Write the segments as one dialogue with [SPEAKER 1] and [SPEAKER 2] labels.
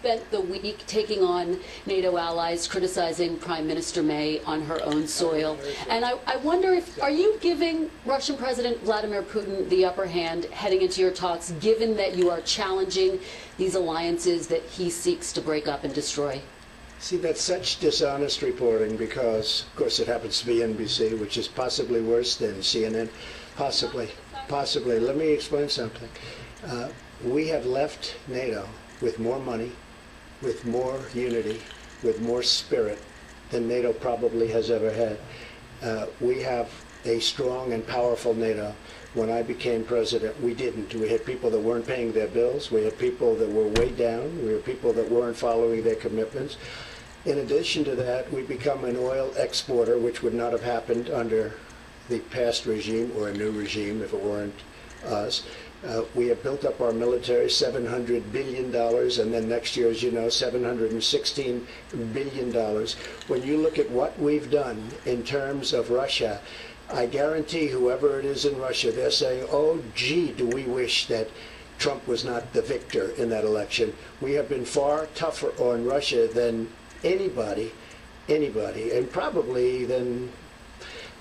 [SPEAKER 1] spent the week taking on NATO allies, criticizing Prime Minister May on her own soil. And I wonder if, are you giving Russian President Vladimir Putin the upper hand heading into your talks, given that you are challenging these alliances that he seeks to break up and destroy?
[SPEAKER 2] See, that's such dishonest reporting because, of course, it happens to be NBC, which is possibly worse than CNN. Possibly. Let me explain something. We have left NATO with more money, with more unity, with more spirit than NATO probably has ever had. We have a strong and powerful NATO. When I became president, we didn't. We had people that weren't paying their bills. We had people that were way down. We had people that weren't following their commitments. In addition to that, we become an oil exporter, which would not have happened under the past regime or a new regime if it weren't us. We have built up our military $700 billion, and then next year, as you know, $716 billion. When you look at what we've done in terms of Russia, I guarantee whoever it is in Russia, they're saying, oh, gee, do we wish that Trump was not the victor in that election. We have been far tougher on Russia than anybody, and probably than,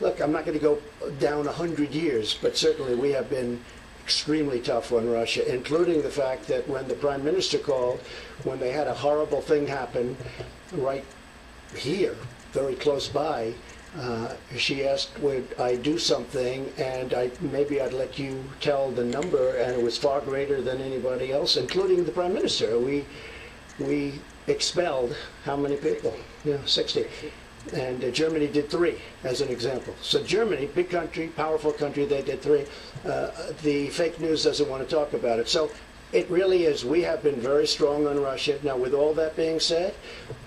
[SPEAKER 2] look, I'm not going to go down 100 years, but certainly we have been extremely tough on Russia, including the fact that when the Prime Minister called, when they had a horrible thing happen right here, very close by, she asked, would I do something, and maybe I'd let you tell the number, and it was far greater than anybody else, including the Prime Minister. We expelled how many people? 60. And Germany did 3, as an example. So Germany, big country, powerful country, they did 3. The fake news doesn't want to talk about it. So it really is. We have been very strong on Russia. Now, with all that being said,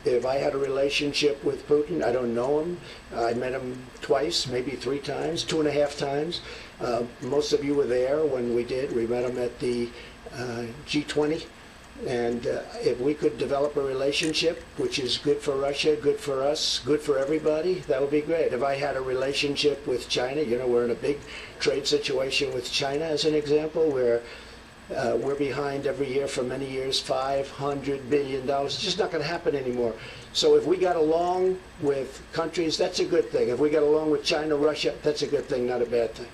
[SPEAKER 2] if I had a relationship with Putin, I don't know him. I met him twice, maybe 3 times, 2.5 times. Most of you were there when we did. We met him at the G20. And if we could develop a relationship, which is good for Russia, good for us, good for everybody, that would be great. If I had a relationship with China, we're in a big trade situation with China, as an example, where we're behind every year for many years, $500 billion. It's just not going to happen anymore. So if we got along with countries, that's a good thing. If we got along with China, Russia, that's a good thing, not a bad thing.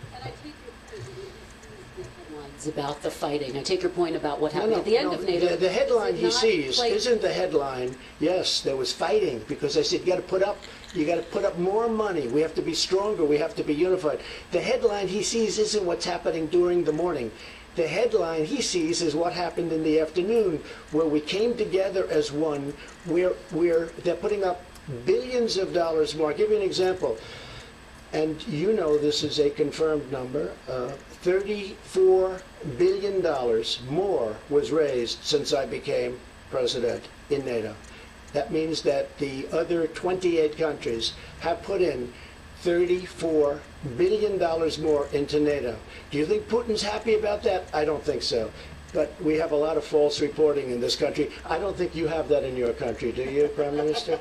[SPEAKER 1] About the fighting. I take your point about what happened at the end of NATO.
[SPEAKER 2] The headline he sees isn't the headline. Yes, there was fighting because they said you got to put up more money. We have to be stronger. We have to be unified. The headline he sees isn't what's happening during the morning. The headline he sees is what happened in the afternoon, where we came together as one. They're putting up billions of dollars more. I'll give you an example. And this is a confirmed number. $34 billion more was raised since I became president in NATO. That means that the other 28 countries have put in $34 billion more into NATO. Do you think Putin's happy about that? I don't think so. But we have a lot of false reporting in this country. I don't think you have that in your country, do you, Prime Minister?